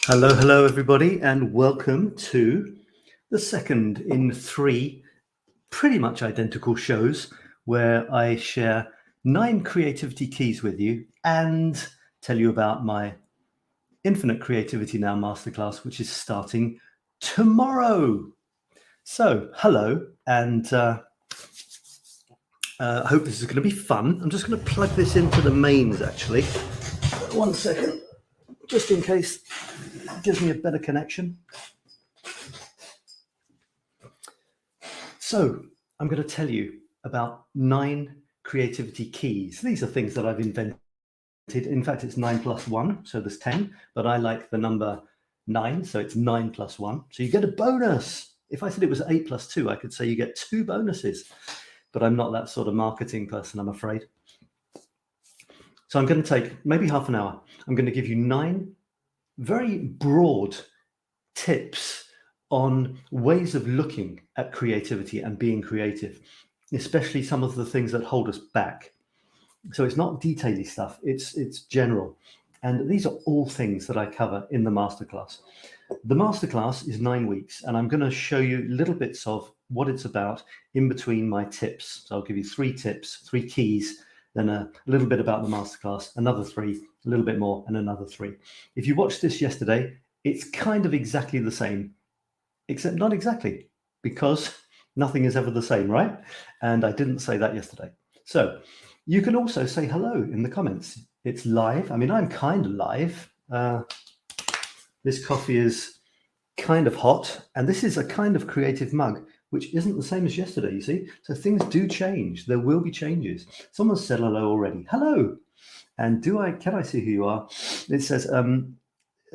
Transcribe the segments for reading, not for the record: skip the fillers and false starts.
Hello, everybody, and welcome to the second in 3 pretty much identical shows where I share 9 creativity keys with you and tell you about my Infinite Creativity Now masterclass, which is starting tomorrow. So, hello, and I hope this is going to be fun. I'm just going to plug this into the mains, actually. 1 second, just in case it gives me a better connection. So I'm going to tell you about 9 creativity keys. These are things that I've invented. In fact, it's 9 plus 1, so there's 10, but I like the number 9, so it's 9 plus 1. So you get a bonus. If I said it was 8 plus 2, I could say you get 2 bonuses, but I'm not that sort of marketing person, I'm afraid. So I'm going to take maybe half an hour. I'm going to give you 9 very broad tips on ways of looking at creativity and being creative, especially some of the things that hold us back. So it's not detaily stuff, it's general. And these are all things that I cover in the masterclass. The masterclass is 9 weeks, and I'm going to show you little bits of what it's about in between my tips. So I'll give you 3 tips, 3 keys, then a little bit about the masterclass, another 3, a little bit more, and another 3. If you watched this yesterday, it's kind of exactly the same, except not exactly, because nothing is ever the same, right? And I didn't say that yesterday. So you can also say hello in the comments. It's live. I mean, I'm kind of live. This coffee is kind of hot, and this is a kind of creative mug, which isn't the same as yesterday, you see? So things do change. There will be changes. Someone said hello already. Hello. And can I see who you are? It says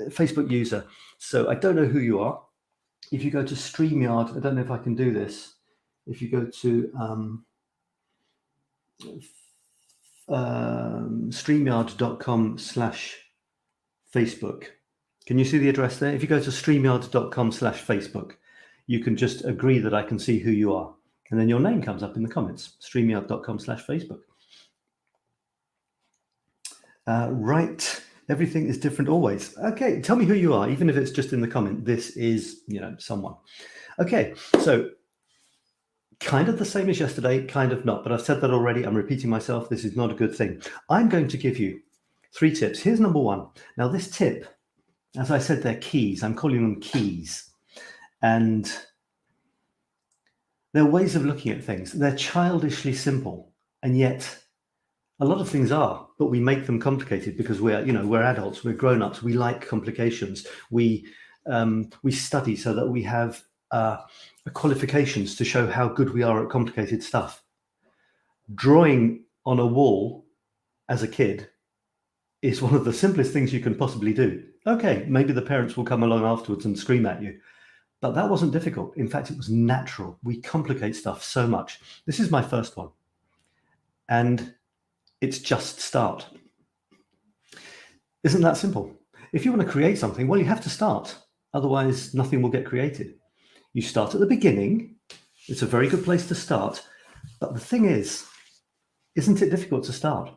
Facebook user. So I don't know who you are. If you go to StreamYard, I don't know if I can do this. If you go to StreamYard.com/Facebook. Can you see the address there? If you go to StreamYard.com/Facebook, you can just agree that I can see who you are. And then your name comes up in the comments, StreamYard.com/Facebook. Right. Everything is different always. Okay, tell me who you are, even if it's just in the comment. This is, someone. Okay, so kind of the same as yesterday, kind of not, but I've said that already. I'm repeating myself. This is not a good thing. I'm going to give you 3 tips. Here's number 1. Now, this tip, as I said, they're keys. I'm calling them keys. And they're ways of looking at things. They're childishly simple, and yet a lot of things are, but we make them complicated because we're adults, we're grown-ups, we like complications. We study so that we have qualifications to show how good we are at complicated stuff. Drawing on a wall as a kid is one of the simplest things you can possibly do. Okay, maybe the parents will come along afterwards and scream at you, but that wasn't difficult. In fact, it was natural. We complicate stuff so much. This is my first one, and it's just start. Isn't that simple? If you want to create something, well, you have to start. Otherwise, nothing will get created. You start at the beginning. It's a very good place to start. But the thing is, isn't it difficult to start?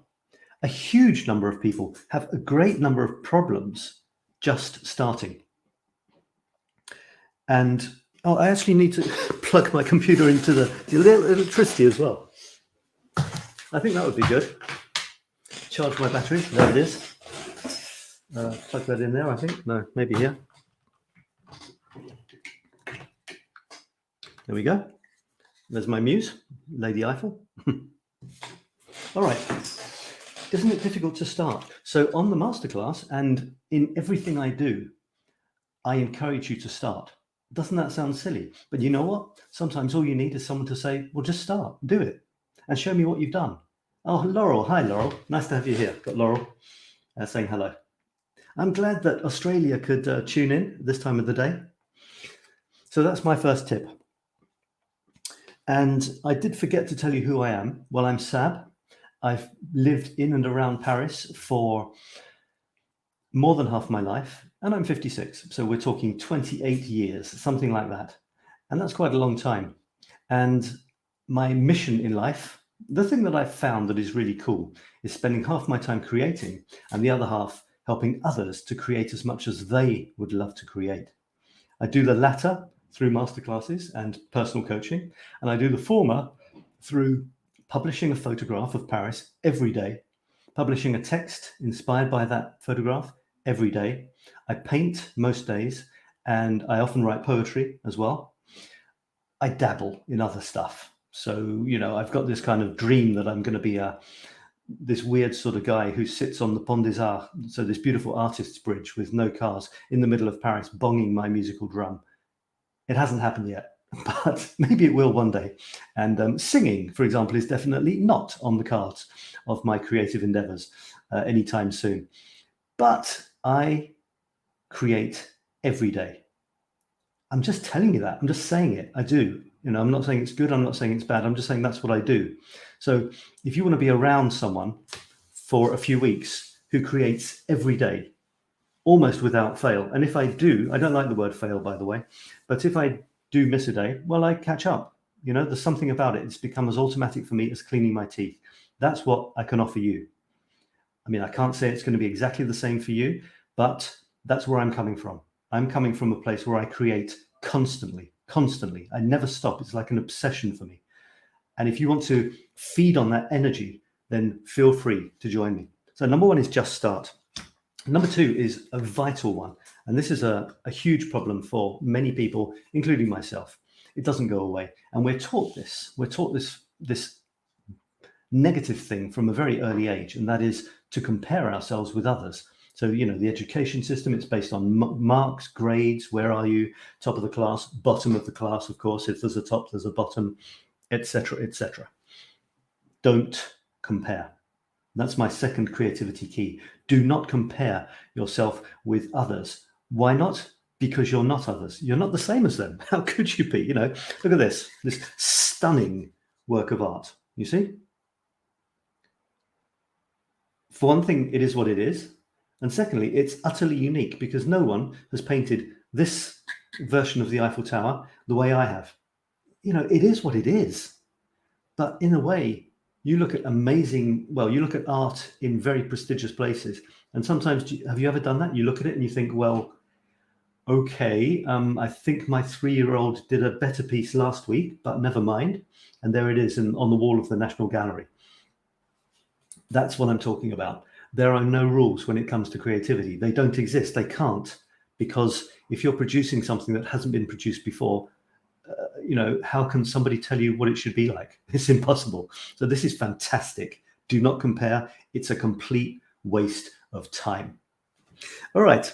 A huge number of people have a great number of problems just starting. And, I actually need to plug my computer into the electricity as well. I think that would be good. Charge my battery. There it is. Plug that in there, I think. No, maybe here. There we go. There's my muse, Lady Eiffel. All right. Isn't it difficult to start? So on the masterclass and in everything I do, I encourage you to start. Doesn't that sound silly? But you know what? Sometimes all you need is someone to say, well, just start, do it, and show me what you've done. Oh, Laurel. Hi, Laurel. Nice to have you here. Got Laurel saying hello. I'm glad that Australia could tune in this time of the day. So that's my first tip. And I did forget to tell you who I am. Well, I'm Sab. I've lived in and around Paris for more than half my life, and I'm 56. So we're talking 28 years, something like that. And that's quite a long time. And my mission in life, the thing that I've found that is really cool, is spending half my time creating and the other half helping others to create as much as they would love to create. I do the latter through masterclasses and personal coaching, and I do the former through publishing a photograph of Paris every day, publishing a text inspired by that photograph every day. I paint most days, and I often write poetry as well. I dabble in other stuff. So, you know, I've got this kind of dream that I'm going to be this weird sort of guy who sits on the Pont des Arts, so this beautiful artist's bridge with no cars in the middle of Paris, bonging my musical drum. It hasn't happened yet, but maybe it will one day. And singing, for example, is definitely not on the cards of my creative endeavors anytime soon. But I create every day. I'm just telling you that. I'm just saying it. I do. You know, I'm not saying it's good. I'm not saying it's bad. I'm just saying that's what I do. So if you want to be around someone for a few weeks who creates every day, almost without fail, and if I do, I don't like the word fail, by the way, but if I do miss a day, well, I catch up. You know, there's something about it. It's become as automatic for me as cleaning my teeth. That's what I can offer you. I mean, I can't say it's going to be exactly the same for you, but that's where I'm coming from. I'm coming from a place where I create constantly. I never stop. It's like an obsession for me. And if you want to feed on that energy, then feel free to join me. So number one is just start. Number two is a vital one. And this is a huge problem for many people, including myself. It doesn't go away. And we're taught this. We're taught this negative thing from a very early age, and that is to compare ourselves with others. So, you know, the education system, it's based on marks, grades, where are you, top of the class, bottom of the class, of course, if there's a top, there's a bottom, etc., etc. Don't compare. That's my second creativity key. Do not compare yourself with others. Why not? Because you're not others. You're not the same as them. How could you be? You know, look at this stunning work of art. You see? For one thing, it is what it is. And secondly, it's utterly unique because no one has painted this version of the Eiffel Tower the way I have. You know, it is what it is. But in a way, you look at you look at art in very prestigious places. And sometimes, have you ever done that? You look at it and you think, well, okay, I think my 3-year-old did a better piece last week, but never mind. And there it is on the wall of the National Gallery. That's what I'm talking about. There are no rules when it comes to creativity. They don't exist. They can't, because if you're producing something that hasn't been produced before, you know, how can somebody tell you what it should be like? It's impossible. So this is fantastic. Do not compare. It's a complete waste of time. All right.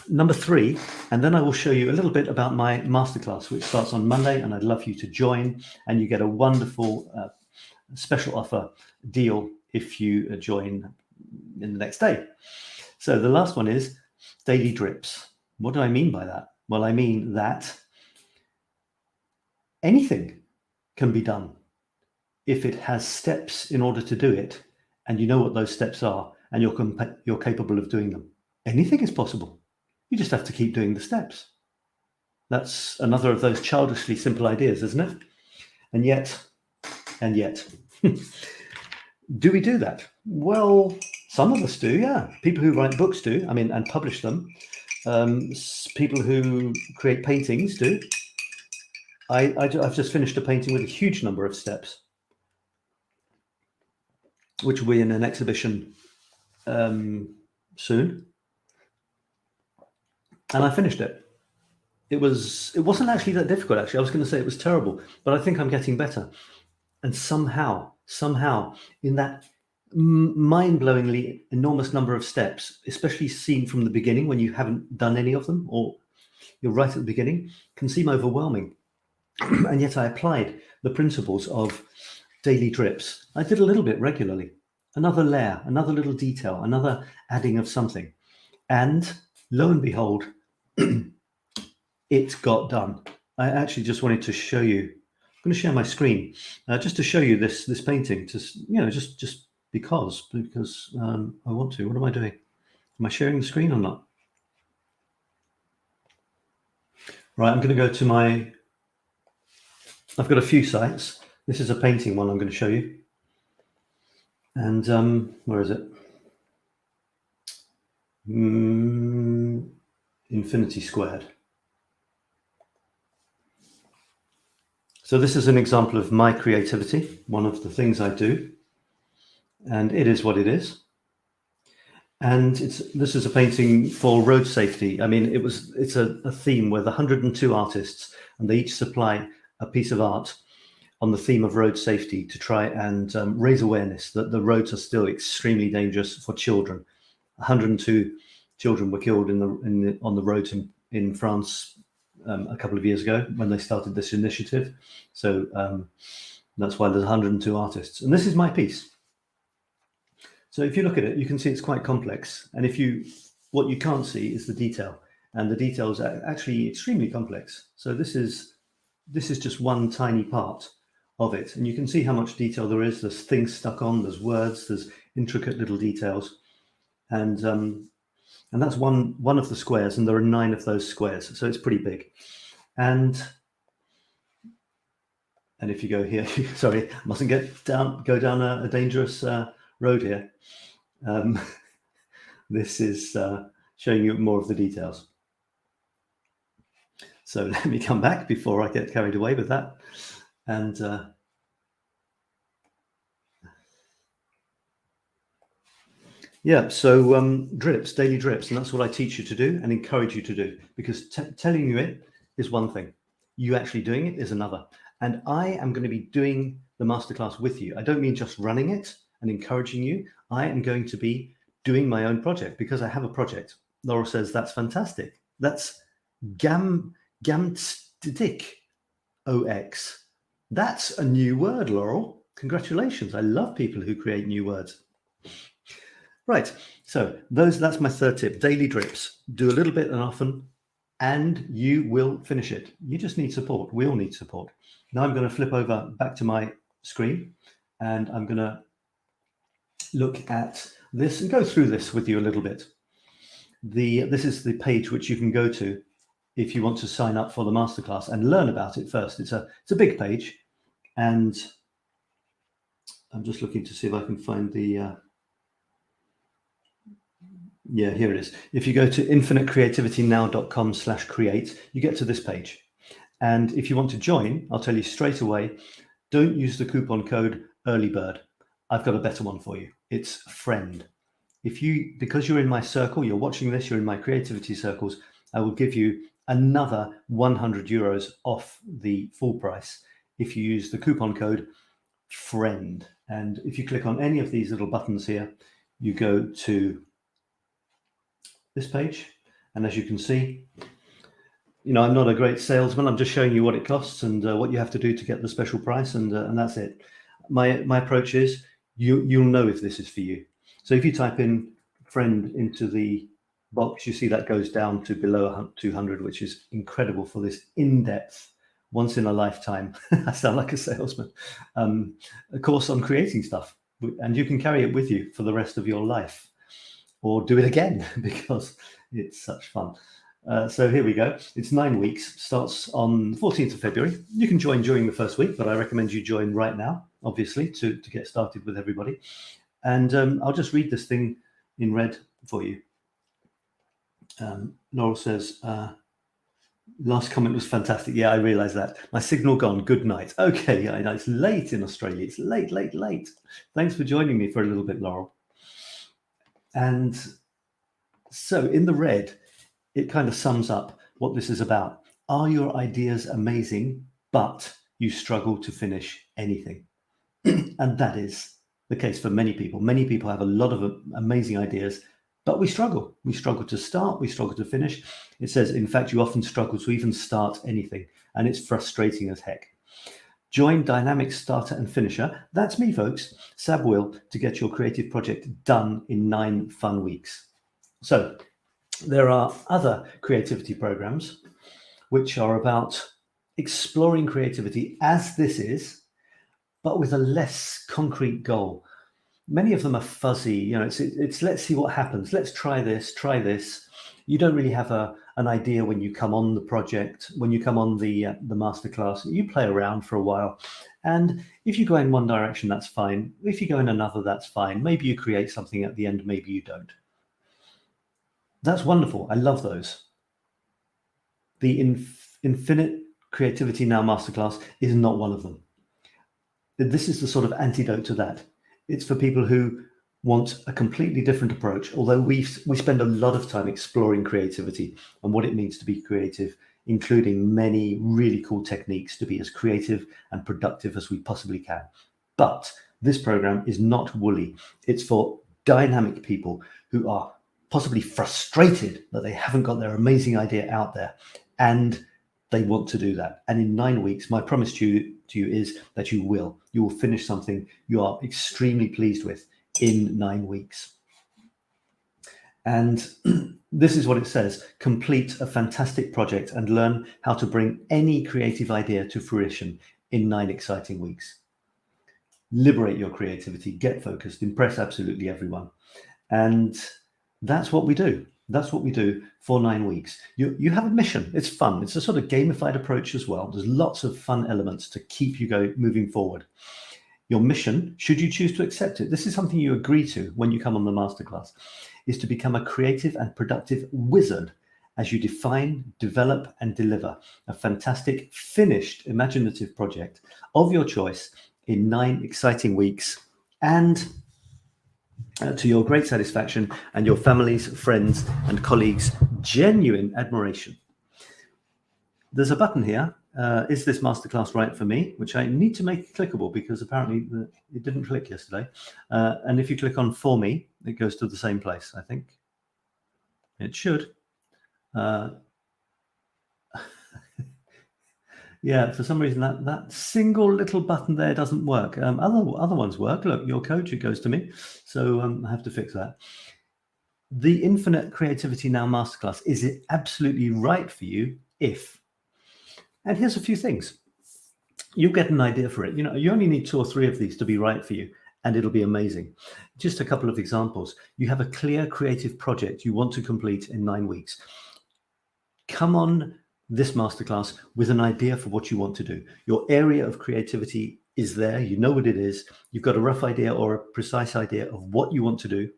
Number 3, and then I will show you a little bit about my masterclass, which starts on Monday, and I'd love you to join, and you get a wonderful special offer deal if you join in the next day. So the last one is daily drips. What do I mean by that? Well, I mean that anything can be done if it has steps in order to do it, and you know what those steps are, and you're capable of doing them. Anything is possible. You just have to keep doing the steps. That's another of those childishly simple ideas, isn't it? And yet, do we do that? Well, some of us do, yeah. People who write books do, I mean, and publish them. People who create paintings do. I've just finished a painting with a huge number of steps, which will be in an exhibition soon. And I finished it. It wasn't actually that difficult, actually. I was going to say it was terrible, but I think I'm getting better. And somehow, in that mind-blowingly enormous number of steps, especially seen from the beginning when you haven't done any of them, or you're right at the beginning, can seem overwhelming. And yet I applied the principles of daily drips. I did a little bit regularly, another layer, another little detail, another adding of something. And lo and behold, it got done. I actually just wanted to show you. I'm going to share my screen just to show you this painting. Just because I want to. What am I doing? Am I sharing the screen or not? Right, I'm going to go to my. I've got a few sites. This is a painting one I'm going to show you. And where is it? infinity squared. So this is an example of my creativity, one of the things I do, and it is what it is. And this is a painting for road safety. I mean, it's a theme with 102 artists, and they each supply a piece of art on the theme of road safety to try and raise awareness that the roads are still extremely dangerous for children. 102 children were killed on the roads in France a couple of years ago when they started this initiative. So that's why there's 102 artists. And this is my piece. So if you look at it, you can see it's quite complex. And what you can't see is the detail. And the details are actually extremely complex. So this is just one tiny part of it. And you can see how much detail there is. There's things stuck on, there's words, there's intricate little details. And that's one of the squares, and there are 9 of those squares. So it's pretty big. And if you go here, sorry, I mustn't go down a dangerous road here. This is showing you more of the details. So let me come back before I get carried away with that. And yeah, so drips, daily drips, and that's what I teach you to do and encourage you to do, because telling you it is one thing, you actually doing it is another. And I am going to be doing the masterclass with you. I don't mean just running it and encouraging you. I am going to be doing my own project because I have a project. Laurel says, that's fantastic. That's 𝗵𝗘𝗏𝗧𝗑𝗫𝗓𝗏. That's a new word, Laurel. Congratulations. I love people who create new words. Right. So that's my third tip. Daily drips. Do a little bit and often, and you will finish it. You just need support. We all need support. Now I'm going to flip over back to my screen, and I'm going to look at this and go through this with you a little bit. This is the page which you can go to if you want to sign up for the masterclass and learn about it first. It's a big page, and I'm just looking to see if I can find the yeah, here it is. If you go to infinitecreativitynow.com/create, you get to this page. And if you want to join, I'll tell you straight away, don't use the coupon code earlybird. I've got a better one for you. It's friend. Because you're in my circle, you're watching this, you're in my creativity circles, I will give you another 100 euros off the full price if you use the coupon code friend. And if you click on any of these little buttons here, you go to this page, and as you can see, I'm not a great salesman. I'm just showing you what it costs and what you have to do to get the special price, and that's it. My approach is you'll know if this is for you. So if you type in friend into the box, you see that goes down to below 200, which is incredible for this in-depth, once in a lifetime. I sound like a salesman. A course on creating stuff, and you can carry it with you for the rest of your life. Or do it again because it's such fun. So here we go. It's 9 weeks, starts on the 14th of February. You can join during the first week, but I recommend you join right now, obviously, to get started with everybody. And I'll just read this thing in red for you. Laurel says, last comment was fantastic. Yeah, I realize that. My signal gone. Good night. Okay, I know it's late in Australia. It's late. Thanks for joining me for a little bit, Laurel. And so in the red, it kind of sums up what this is about. Are your ideas amazing, but you struggle to finish anything? And that is the case for many people. Many people have a lot of amazing ideas, but we struggle. We struggle to start, we struggle to finish. It says, in fact, you often struggle to even start anything, and it's frustrating as heck. Join Dynamic Starter and Finisher. That's me, folks. Sab will, to get your creative project done in 9 fun weeks. So there are other creativity programs which are about exploring creativity as this is, but with a less concrete goal. Many of them are fuzzy. It's let's see what happens. Let's try this. You don't really have an idea when you come on the project, when you come on the masterclass. You play around for a while, and if you go in one direction, that's fine. If you go in another, that's fine. Maybe you create something at the end, maybe you don't. That's wonderful. I love those. The Infinite Creativity Now Masterclass is not one of them. This is the sort of antidote to that. It's for people who want a completely different approach, although we spend a lot of time exploring creativity and what it means to be creative, including many really cool techniques to be as creative and productive as we possibly can. But this program is not woolly. It's for dynamic people who are possibly frustrated that they haven't got their amazing idea out there, and they want to do that. And in 9 weeks, my promise to you is that you will finish something you are extremely pleased with in 9 weeks. And this is what it says: complete a fantastic project and learn how to bring any creative idea to fruition in 9 exciting weeks. Liberate your creativity, get focused, impress absolutely everyone. And that's what we do. That's what we do for 9 weeks. You have a mission. It's fun. It's a sort of gamified approach as well. There's lots of fun elements to keep you moving forward. Your mission, should you choose to accept it, this is something you agree to when you come on the masterclass, is to become a creative and productive wizard as you define, develop, and deliver a fantastic, finished, imaginative project of your choice in 9 exciting weeks, and to your great satisfaction and your family's, friends, and colleagues' genuine admiration. There's a button here. Is this masterclass right for me? Which I need to make clickable because apparently it didn't click yesterday. And if you click on for me, it goes to the same place, I think. It should. Yeah, for some reason that single little button there doesn't work. Other ones work. Look, your coach, it goes to me. So I have to fix that. The Infinite Creativity Now Masterclass, is it absolutely right for you if? And here's a few things. You'll get an idea for it. You know, you only need 2 or 3 of these to be right for you, and it'll be amazing. Just a couple of examples. You have a clear creative project you want to complete in 9 weeks. Come on this masterclass with an idea for what you want to do. Your area of creativity is there. You know what it is. You've got a rough idea or a precise idea of what you want to do.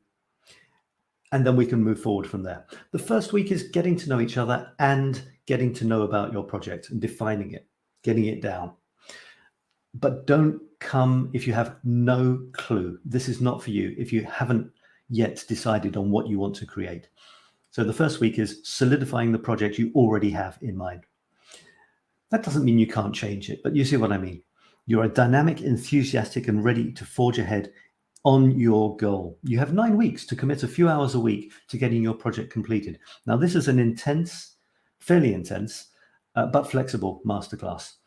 And then we can move forward from there. The first week is getting to know each other and getting to know about your project and defining it, getting it down. But don't come if you have no clue. This is not for you if you haven't yet decided on what you want to create. So the first week is solidifying the project you already have in mind. That doesn't mean you can't change it, but you see what I mean. You're a dynamic, enthusiastic, and ready to forge ahead on your goal. You have 9 weeks to commit a few hours a week to getting your project completed. Now, this is an intense, fairly intense, but flexible masterclass.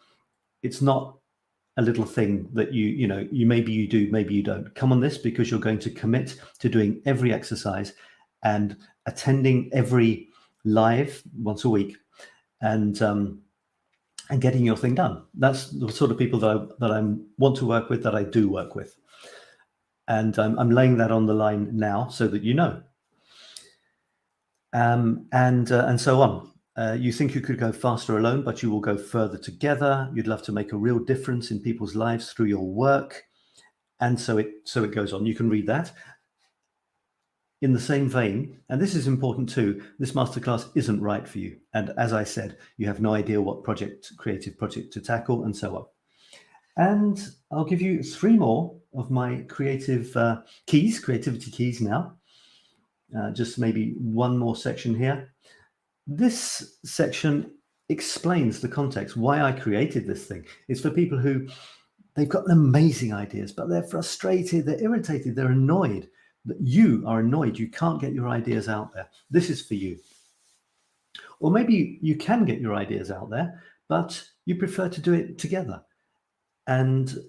It's not a little thing that you maybe you do, maybe you don't. Come on this because you're going to commit to doing every exercise and attending every live once a week and getting your thing done. That's the sort of people that I want to work with, that I do work with. And I'm laying that on the line now so that you know. And so on. You think you could go faster alone, but you will go further together. You'd love to make a real difference in people's lives through your work. And so it goes on. You can read that. In the same vein, and this is important too, this masterclass isn't right for you. And as I said, you have no idea what creative project to tackle and so on. And I'll give you 3 more of my creativity keys now. Just maybe one more section here. This section explains the context, why I created this thing. It's for people who, they've got amazing ideas, but they're frustrated, they're irritated, they're annoyed. That you are annoyed you can't get your ideas out there. This is for you. Or maybe you can get your ideas out there, but you prefer to do it together,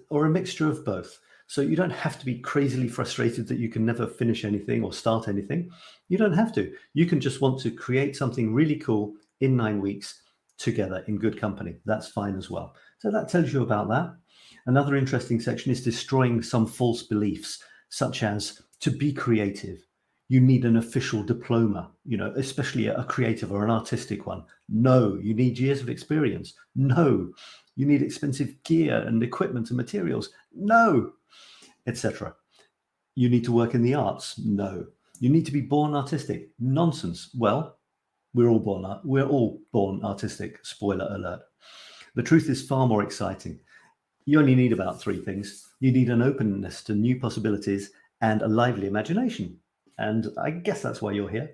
or a mixture of both. So you don't have to be crazily frustrated that you can never finish anything or start anything. You don't have to. You can just want to create something really cool in 9 weeks together in good company. That's fine as well. So that tells you about that. Another interesting section is destroying some false beliefs, such as to be creative, you need an official diploma, especially a creative or an artistic one. No, you need years of experience. No, you need expensive gear and equipment and materials. No, etc. You need to work in the arts. No, You need to be born artistic. Nonsense. Well, we're all born artistic. Spoiler alert. The truth is far more exciting. You only need about 3 things. You need an openness to new possibilities and a lively imagination. And I guess that's why you're here.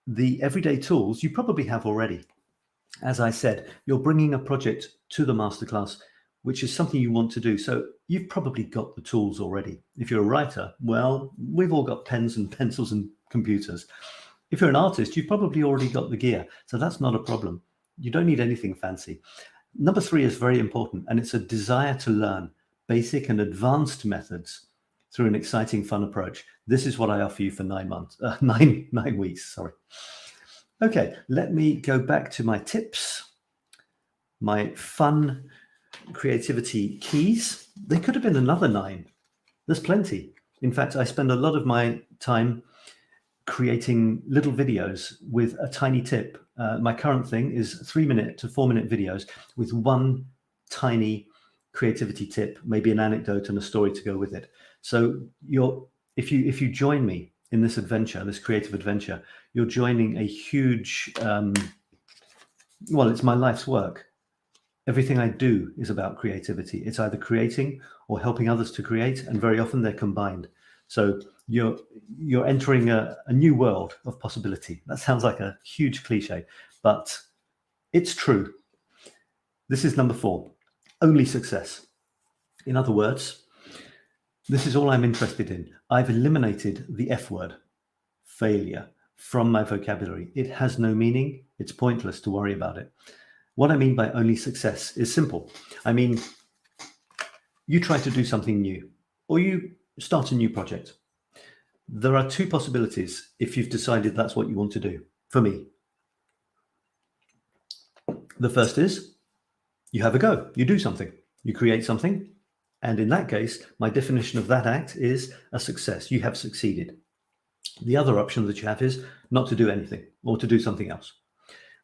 The everyday tools you probably have already. As I said, you're bringing a project to the masterclass, which is something you want to do. So you've probably got the tools already. If you're a writer, well, we've all got pens and pencils and computers. If you're an artist, you've probably already got the gear. So that's not a problem. You don't need anything fancy. Number 3 is very important, and it's a desire to learn basic and advanced methods through an exciting, fun approach. This is what I offer you for 9 weeks. Sorry. Okay, let me go back to my tips, my fun creativity keys. There could have been another 9. There's plenty. In fact, I spend a lot of my time creating little videos with a tiny tip. My current thing is 3-minute to 4-minute videos with one tiny creativity tip, maybe an anecdote and a story to go with it. So if you join me in this adventure, this creative adventure, you're joining a huge, well, it's my life's work. Everything I do is about creativity. It's either creating or helping others to create, and very often they're combined. So you're entering a new world of possibility. That sounds like a huge cliche, but it's true. This is number 4, only success. In other words, this is all I'm interested in. I've eliminated the F word, failure, from my vocabulary. It has no meaning. It's pointless to worry about it. What I mean by only success is simple. I mean, you try to do something new, or you start a new project. There are 2 possibilities if you've decided that's what you want to do. For me, the first is you have a go, you do something, you create something. And in that case, my definition of that act is a success. You have succeeded. The other option that you have is not to do anything or to do something else.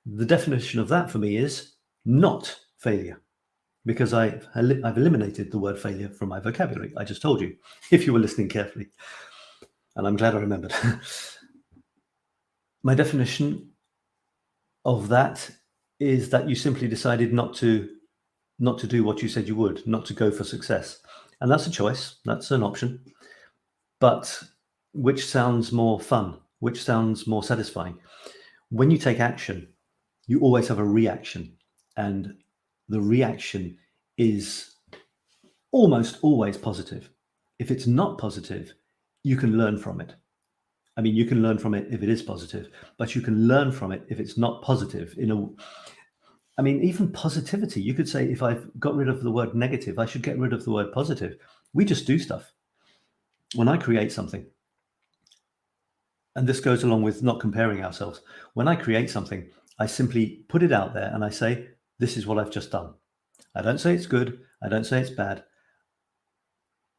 The definition of that for me is not failure, because I've eliminated the word failure from my vocabulary. I just told you, if you were listening carefully, and I'm glad I remembered. My definition of that is that you simply decided not to do what you said you would, not to go for success. And that's a choice, that's an option. But which sounds more fun? Which sounds more satisfying? When you take action, you always have a reaction. And the reaction is almost always positive. If it's not positive, you can learn from it. I mean, you can learn from it if it is positive, but you can learn from it if it's not positive. I mean, even positivity, you could say, if I've got rid of the word negative, I should get rid of the word positive. We just do stuff. When I create something, and this goes along with not comparing ourselves, when I create something, I simply put it out there and I say, this is what I've just done. I don't say it's good. I don't say it's bad.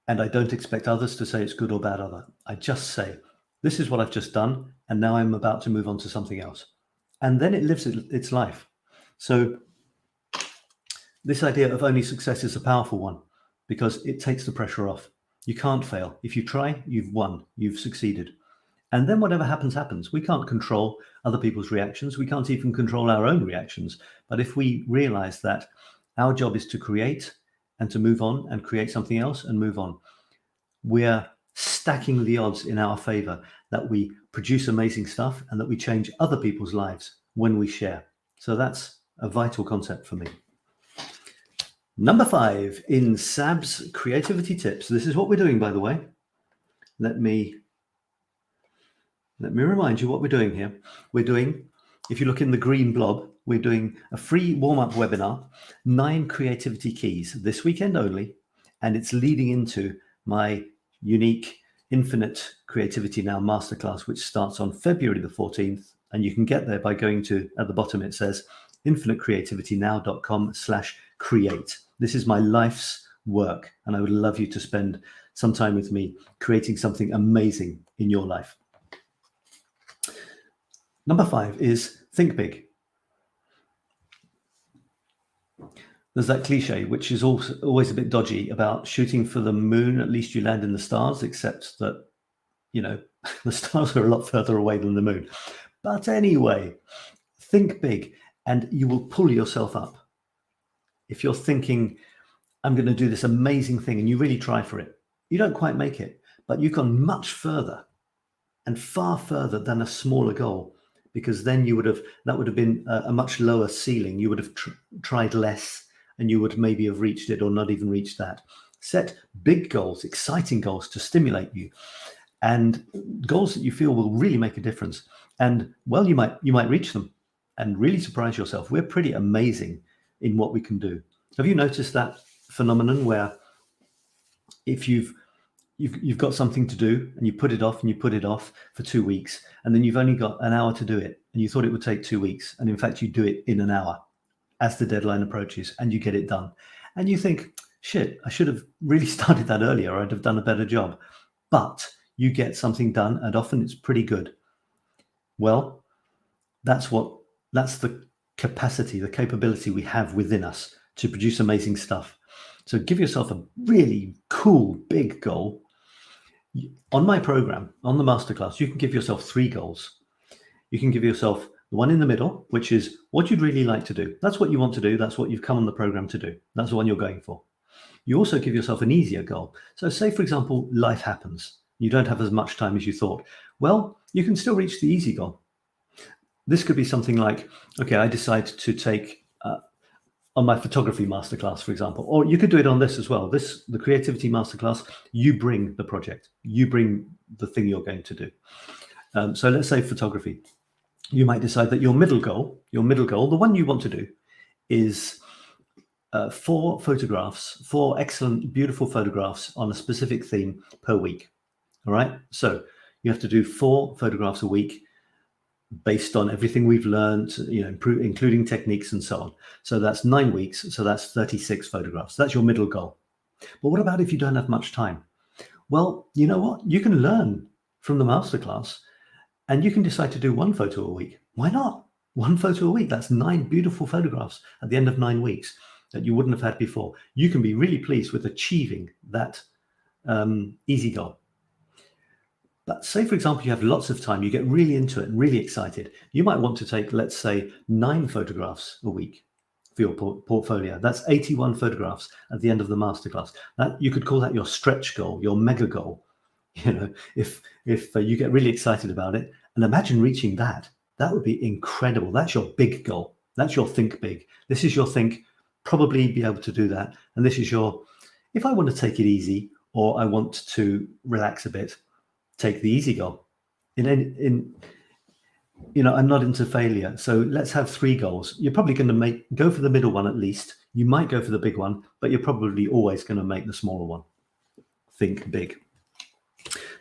And I don't expect others to say it's good or bad either. I just say, this is what I've just done, and now I'm about to move on to something else. And then it lives its life. So this idea of only success is a powerful one, because it takes the pressure off. You can't fail. If you try, you've won, you've succeeded. And then whatever happens, happens. We can't control other people's reactions. We can't even control our own reactions. But if we realize that our job is to create and to move on and create something else and move on, we're stacking the odds in our favor that we produce amazing stuff and that we change other people's lives when we share. So that's a vital concept for me. Number 5 in Sab's creativity tips. This is what we're doing, by the way. Let me remind you what we're doing here. We're doing, if you look in the green blob, we're doing a free warm-up webinar, 9 creativity keys, this weekend only, and it's leading into my unique Infinite Creativity Now Masterclass, which starts on February the 14th, and you can get there by going to, at the bottom it says, infinitecreativitynow.com/create. This is my life's work, and I would love you to spend some time with me creating something amazing in your life. Number 5 is think big. There's that cliche, which is also always a bit dodgy, about shooting for the moon, at least you land in the stars, except that, you know, The stars are a lot further away than the moon. But anyway, think big and you will pull yourself up. If you're thinking, I'm going to do this amazing thing, and you really try for it, you don't quite make it, but you've gone much further and far further than a smaller goal, because then that would have been a much lower ceiling. You would have tried less and you would maybe have reached it or not even reached that. Set big goals, exciting goals to stimulate you, and goals that you feel will really make a difference. And well, you might reach them and really surprise yourself. We're pretty amazing in what we can do. Have you noticed that phenomenon where if you've got something to do and you put it off and you put it off for 2 weeks, and then you've only got an hour to do it, and you thought it would take 2 weeks, and in fact you do it in an hour as the deadline approaches, and you get it done, and you think, shit, I should have really started that earlier, I'd have done a better job. But you get something done, and often it's pretty good. Well, that's the capacity, the capability we have within us to produce amazing stuff. So give yourself a really cool big goal. On my program, on the masterclass, you can give yourself 3 goals. You can give yourself the one in the middle, which is what you'd really like to do. That's what you want to do. That's what you've come on the program to do. That's the one you're going for. You also give yourself an easier goal. So say, for example, life happens. You don't have as much time as you thought. Well, you can still reach the easy goal. This could be something like, okay, I decide to take on my photography masterclass, for example, or you could do it on this as well. The creativity masterclass, you bring the project, you bring the thing you're going to do. So let's say photography. You might decide that your middle goal, the one you want to do, is 4 photographs, 4 excellent, beautiful photographs on a specific theme per week. All right. So you have to do 4 photographs a week based on everything we've learned, including techniques and so on. So that's 9 weeks. So that's 36 photographs. That's your middle goal. But what about if you don't have much time? Well, you know what? You can learn from the masterclass and you can decide to do 1 photo a week. Why not? 1 photo a week. That's 9 beautiful photographs at the end of 9 weeks that you wouldn't have had before. You can be really pleased with achieving that easy goal. But say, for example, you have lots of time, you get really into it and really excited. You might want to take, let's say, 9 photographs a week for your portfolio. That's 81 photographs at the end of the masterclass. You could call that your stretch goal, your mega goal. If you get really excited about it, and imagine reaching that would be incredible. That's your big goal. That's your think big. This is your think, probably be able to do that. And this is your, if I want to take it easy, or I want to relax a bit, take the easy goal. I'm not into failure. So let's have 3 goals. You're probably going to go for the middle one at least. You might go for the big one, but you're probably always going to make the smaller one. Think big.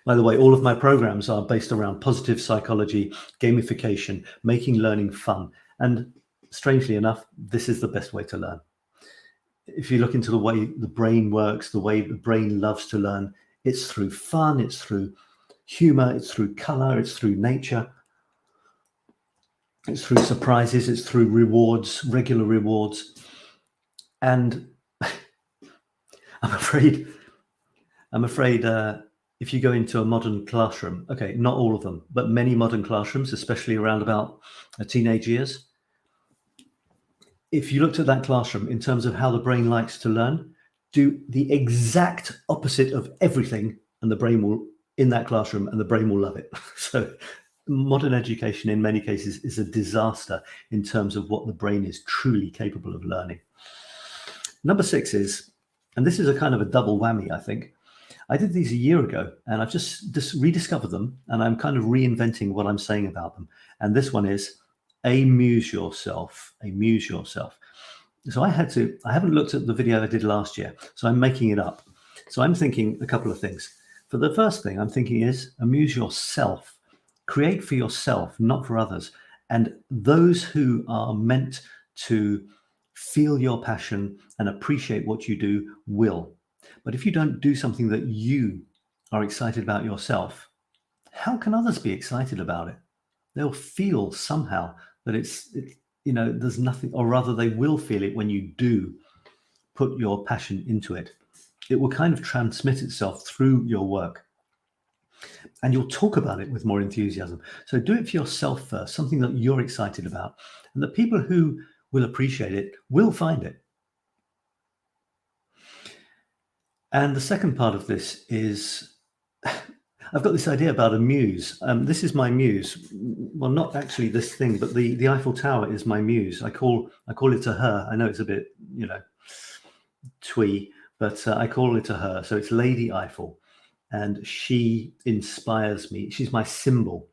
By the way, all of my programs are based around positive psychology, gamification, making learning fun. And strangely enough, this is the best way to learn. If you look into the way the brain works, the way the brain loves to learn, it's through fun, it's through humor, it's through color, it's through nature, it's through surprises, it's through rewards, regular rewards. And I'm afraid if you go into a modern classroom, okay, not all of them, but many modern classrooms, especially around about teenage years, if you looked at that classroom in terms of how the brain likes to learn, do the exact opposite of everything, and the brain will, in that classroom, and the brain will love it. So modern education in many cases is a disaster in terms of what the brain is truly capable of learning. Number 6 is, and this is a kind of a double whammy, I think. I did these a year ago and I've just rediscovered them, and I'm kind of reinventing what I'm saying about them. And this one is amuse yourself, amuse yourself. So I haven't looked at the video I did last year, so I'm making it up. So I'm thinking a couple of things. For the first thing I'm thinking is amuse yourself. Create for yourself, not for others. And those who are meant to feel your passion and appreciate what you do will. But if you don't do something that you are excited about yourself, how can others be excited about it? They'll feel somehow that there's nothing, or rather they will feel it when you do put your passion into it. It will kind of transmit itself through your work. And you'll talk about it with more enthusiasm. So do it for yourself first, something that you're excited about. And the people who will appreciate it will find it. And the second part of this is, I've got this idea about a muse. This is my muse. Well, not actually this thing, but the Eiffel Tower is my muse. I call it a her. I know it's a bit, twee, but I call it a her. So it's Lady Eiffel, and she inspires me. She's my symbol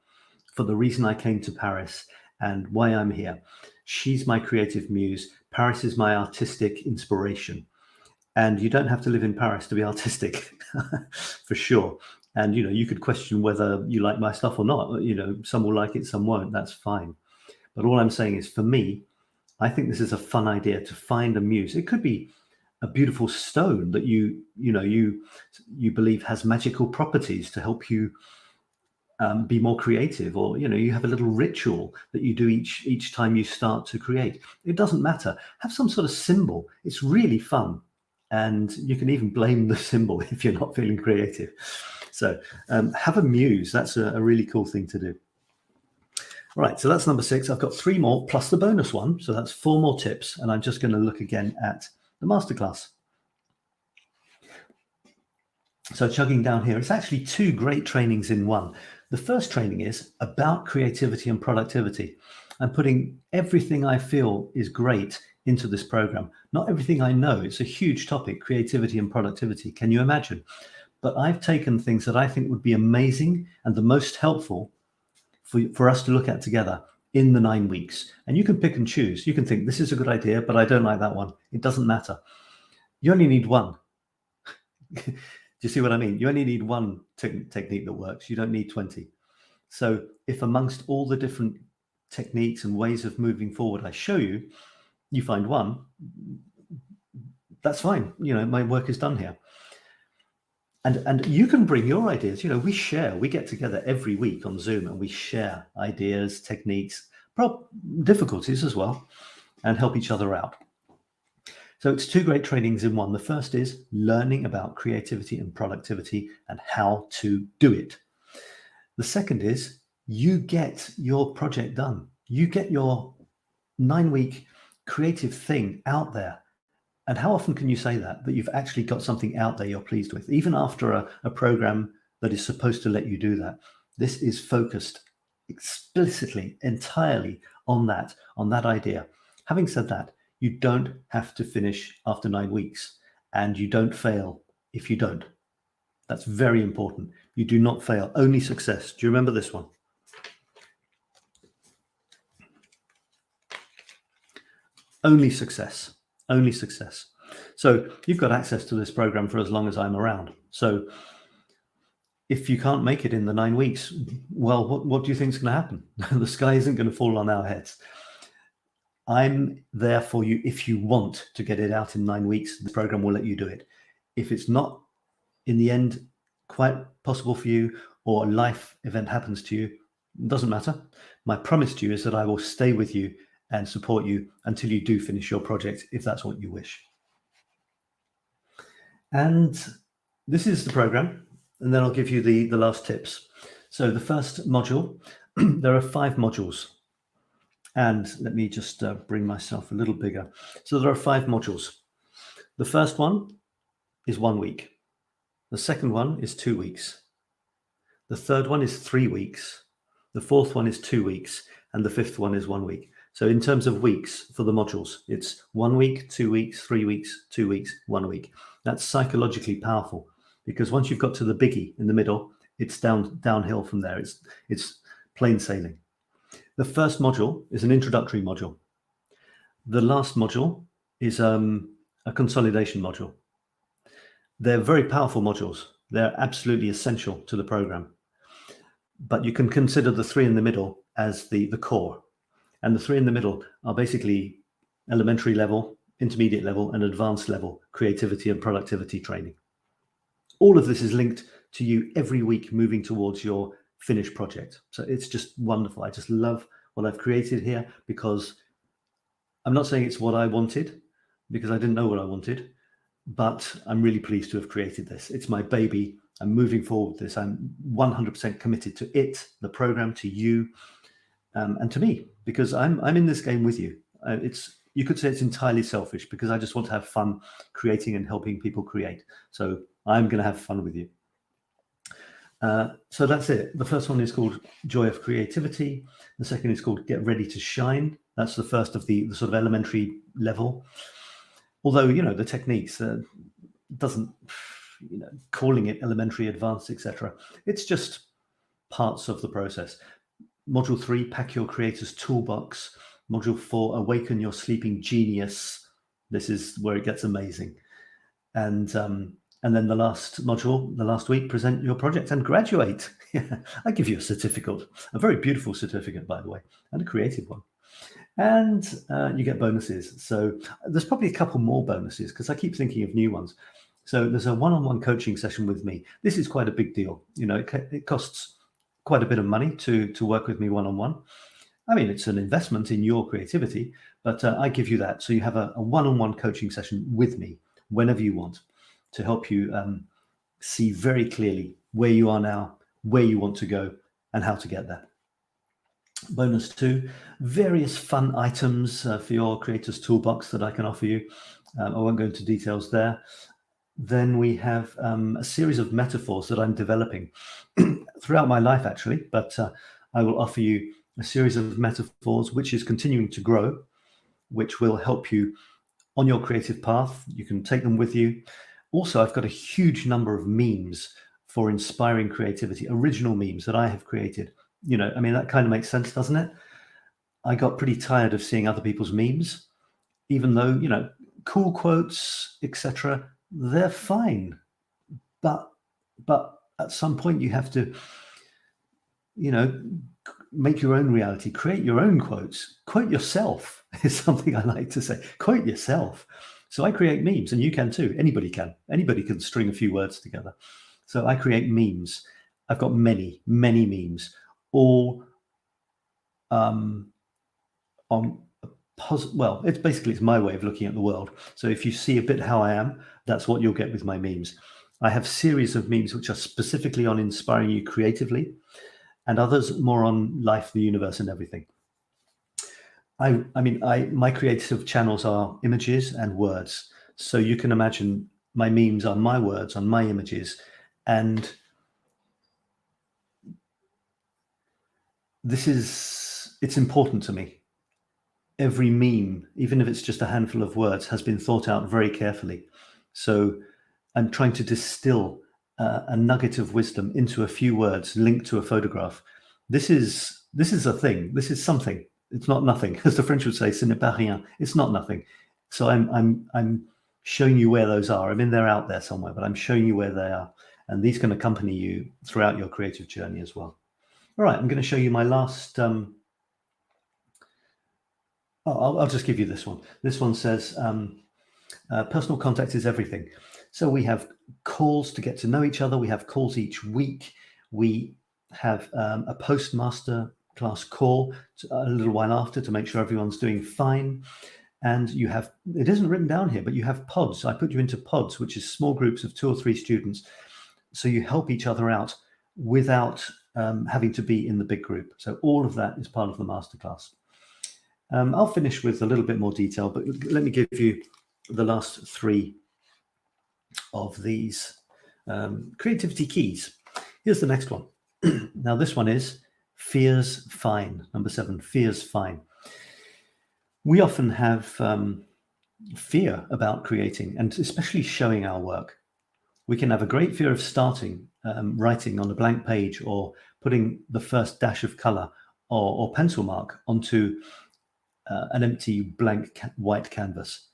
for the reason I came to Paris and why I'm here. She's my creative muse. Paris is my artistic inspiration. And you don't have to live in Paris to be artistic, for sure. And, you could question whether you like my stuff or not. Some will like it, some won't. That's fine. But all I'm saying is, for me, I think this is a fun idea to find a muse. It could be a beautiful stone that you believe has magical properties to help you be more creative, or you have a little ritual that you do each time you start to create. It doesn't matter. Have some sort of symbol. It's really fun. And you can even blame the symbol if you're not feeling creative. So have a muse. That's a really cool thing to do. Right, so that's number 6. I've got 3 more plus the bonus one. So that's 4 more tips. And I'm just going to look again at the masterclass. So chugging down here, it's actually 2 great trainings in one. The first training is about creativity and productivity. I'm putting everything I feel is great into this program. Not everything I know. It's a huge topic, creativity and productivity. Can you imagine? But I've taken things that I think would be amazing and the most helpful for us to look at together in the 9 weeks. And you can pick and choose. You can think, this is a good idea, but I don't like that one. It doesn't matter. You only need one. Do you see what I mean? You only need one technique that works. You don't need 20. So if amongst all the different techniques and ways of moving forward I show you, you find one, that's fine. My work is done here. And you can bring your ideas. We get together every week on Zoom and we share ideas, techniques, difficulties as well, and help each other out. So it's 2 great trainings in one. The first is learning about creativity and productivity and how to do it. The second is you get your project done. You get your 9-week creative thing out there. And how often can you say that you've actually got something out there you're pleased with, even after a program that is supposed to let you do that? This is focused explicitly, entirely on that idea. Having said that, you don't have to finish after 9 weeks, and you don't fail if you don't. That's very important. You do not fail, only success. Do you remember this one? Only success. Only success. So you've got access to this program for as long as I'm around. So if you can't make it in the 9 weeks, well, what do you think is going to happen? The sky isn't going to fall on our heads. I'm there for you. If you want to get it out in 9 weeks, the program will let you do it. If it's not in the end quite possible for you, or a life event happens to you, it doesn't matter. My promise to you is that I will stay with you and support you until you do finish your project, if that's what you wish. And this is the program, and then I'll give you the last tips. So the first module, there are 5 modules. And let me just bring myself a little bigger. So there are 5 modules. The first one is 1 week. The second one is 2 weeks. The third one is 3 weeks. The fourth one is 2 weeks. And the fifth one is 1 week. So in terms of weeks for the modules, it's 1 week, 2 weeks, 3 weeks, 2 weeks, 1 week. That's psychologically powerful, because once you've got to the biggie in the middle, it's downhill from there. It's plain sailing. The first module is an introductory module. The last module is a consolidation module. They're very powerful modules. They're absolutely essential to the program. But you can consider the 3 in the middle as the core. And the 3 in the middle are basically elementary level, intermediate level, and advanced level creativity and productivity training. All of this is linked to you every week moving towards your finished project. So it's just wonderful. I just love what I've created here, because I'm not saying it's what I wanted, because I didn't know what I wanted, but I'm really pleased to have created this. It's my baby, I'm moving forward with this. I'm 100% committed to it, the program, to you, and to me, because I'm in this game with you. You could say it's entirely selfish, because I just want to have fun creating and helping people create. So I'm going to have fun with you. So that's it. The first one is called Joy of Creativity. The second is called Get Ready to Shine. That's the first of the sort of elementary level. Although, the techniques doesn't, calling it elementary, advanced, etc. It's just parts of the process. Module 3, Pack Your Creator's Toolbox. Module 4, Awaken Your Sleeping Genius. This is where it gets amazing. And then the last module, the last week, Present Your Project and Graduate. I give you a certificate, a very beautiful certificate, by the way, and a creative one. And you get bonuses. So there's probably a couple more bonuses, because I keep thinking of new ones. So there's a one-on-one coaching session with me. This is quite a big deal. It costs quite a bit of money to work with me one-on-one. I mean, it's an investment in your creativity, but I give you that. So you have a one-on-one coaching session with me whenever you want, to help you see very clearly where you are now, where you want to go, and how to get there. Bonus 2, various fun items for your creator's toolbox that I can offer you. I won't go into details there. Then we have a series of metaphors that I'm developing throughout my life, actually, but I will offer you a series of metaphors which is continuing to grow, which will help you on your creative path. You can take them with you. Also, I've got a huge number of memes for inspiring creativity, original memes that I have created. I mean, that kind of makes sense, doesn't it? I got pretty tired of seeing other people's memes, even though, cool quotes, etc., they're fine. But at some point you have to, make your own reality, create your own quotes. Quote yourself is something I like to say. Quote yourself. So I create memes, and you can too. Anybody can. Anybody can string a few words together. So I create memes. I've got many, many memes, all on well, it's my way of looking at the world. So if you see a bit how I am, that's what you'll get with my memes. I have series of memes which are specifically on inspiring you creatively, and others more on life, the universe, and everything. My creative channels are images and words. So you can imagine my memes are my words on my images, and it's important to me. Every meme, even if it's just a handful of words, has been thought out very carefully. So I'm trying to distill a nugget of wisdom into a few words linked to a photograph. This is a thing. This is something. It's not nothing, as the French would say. Ce n'est pas rien. It's not nothing. So I'm showing you where those are. I mean, they're out there somewhere, but I'm showing you where they are, and these can accompany you throughout your creative journey as well. All right, I'm going to show you my last. I'll just give you this one. This one says, personal contact is everything. So we have calls to get to know each other. We have calls each week. We have a postmaster class call a little while after to make sure everyone's doing fine. And you have, it isn't written down here, but you have pods. I put you into pods, which is small groups of 2 or 3 students. So you help each other out without having to be in the big group. So all of that is part of the masterclass. I'll finish with a little bit more detail, but let me give you the last 3 of these creativity keys. Here's the next one. Now this one is fears fine. Number 7, fears fine. We often have fear about creating, and especially showing our work. We can have a great fear of starting writing on a blank page, or putting the first dash of color or pencil mark onto an empty blank white canvas.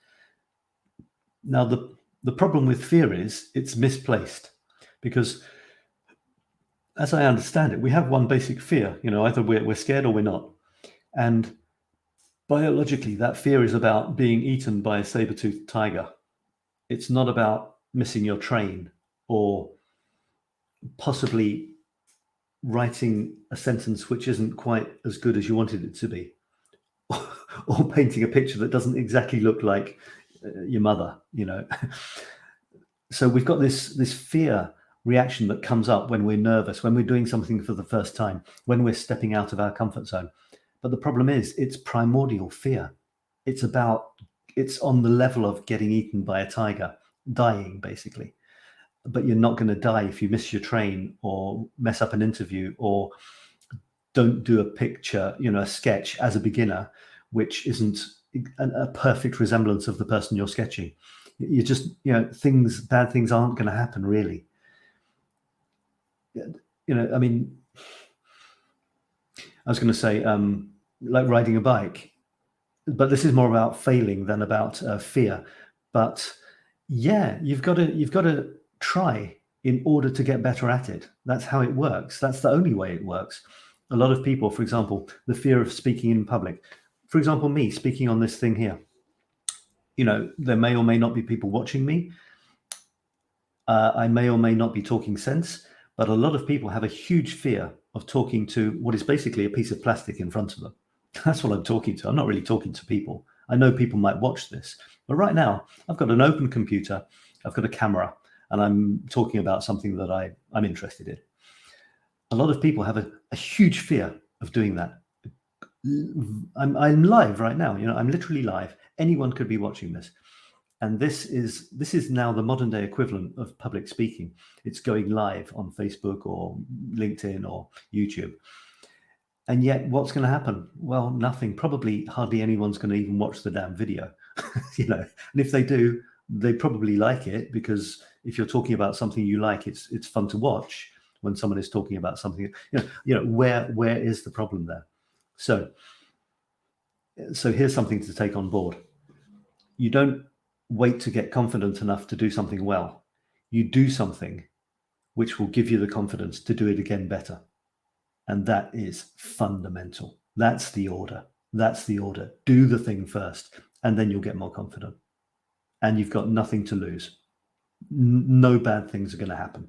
Now the problem with fear is it's misplaced, because as I understand it, we have one basic fear, either we're scared or we're not. And biologically, that fear is about being eaten by a saber-toothed tiger. It's not about missing your train, or possibly writing a sentence which isn't quite as good as you wanted it to be, or painting a picture that doesn't exactly look like your mother, So we've got this fear reaction that comes up when we're nervous, when we're doing something for the first time, when we're stepping out of our comfort zone. But the problem is, it's primordial fear. It's on the level of getting eaten by a tiger, dying basically. But you're not going to die if you miss your train or mess up an interview or don't do a picture, a sketch as a beginner, which isn't a perfect resemblance of the person you're sketching. You just, bad things aren't going to happen really. I mean, I was going to say, like riding a bike, but this is more about failing than about fear. But yeah, you've got to try in order to get better at it. That's how it works. That's the only way it works. A lot of people, for example, the fear of speaking in public. For example, me speaking on this thing here. There may or may not be people watching me. I may or may not be talking sense, but a lot of people have a huge fear of talking to what is basically a piece of plastic in front of them. That's what I'm talking to. I'm not really talking to people. I know people might watch this, but right now I've got an open computer, I've got a camera, and I'm talking about something that I'm interested in. A lot of people have a huge fear of doing that. I'm live right now. I'm literally live. Anyone could be watching this. And this is now the modern day equivalent of public speaking. It's going live on Facebook or LinkedIn or YouTube. And yet what's going to happen? Well, nothing. Probably hardly anyone's going to even watch the damn video. And if they do, they probably like it, because if you're talking about something you like, it's fun to watch when someone is talking about something. Where is the problem there? So here's something to take on board. You don't wait to get confident enough to do something well. You do something which will give you the confidence to do it again better. And that is fundamental. That's the order. That's the order. Do the thing first, and then you'll get more confident. And you've got nothing to lose. No bad things are going to happen.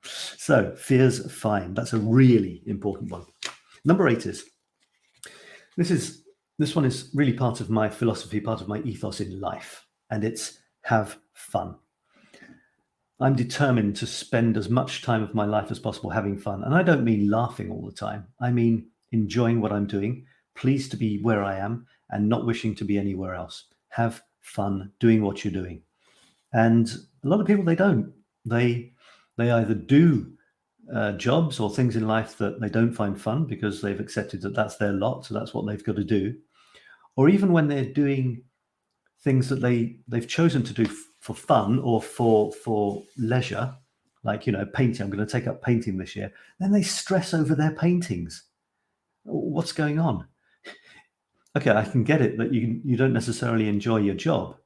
So fear's fine. That's a really important one. Number 8 is, this one is really part of my philosophy, part of my ethos in life, and it's have fun. I'm determined to spend as much time of my life as possible having fun. And I don't mean laughing all the time. I mean enjoying what I'm doing, pleased to be where I am, and not wishing to be anywhere else. Have fun doing what you're doing. And a lot of people, they don't. They either do jobs or things in life that they don't find fun because they've accepted that that's their lot, so that's what they've got to do. Or even when they're doing things that they've chosen to do for fun or for leisure, like, painting. I'm going to take up painting this year. Then they stress over their paintings. What's going on? Okay, I can get it that you don't necessarily enjoy your job,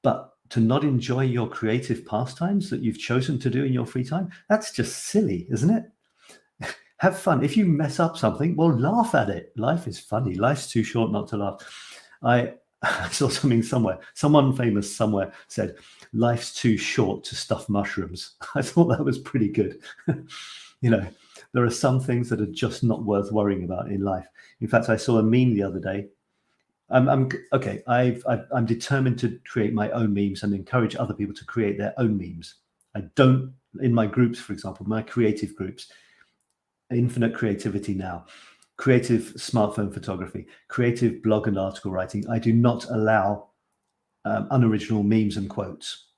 but to not enjoy your creative pastimes that you've chosen to do in your free time, that's just silly, isn't it? Have fun. If you mess up something, well, laugh at it. Life is funny. Life's too short not to laugh. I saw something somewhere. Someone famous somewhere said, life's too short to stuff mushrooms. I thought that was pretty good. There are some things that are just not worth worrying about in life. In fact, I saw a meme the other day. I'm determined to create my own memes and encourage other people to create their own memes. I don't, in my groups, for example, my creative groups, Infinite Creativity Now, creative smartphone photography, creative blog and article writing, I do not allow unoriginal memes and quotes.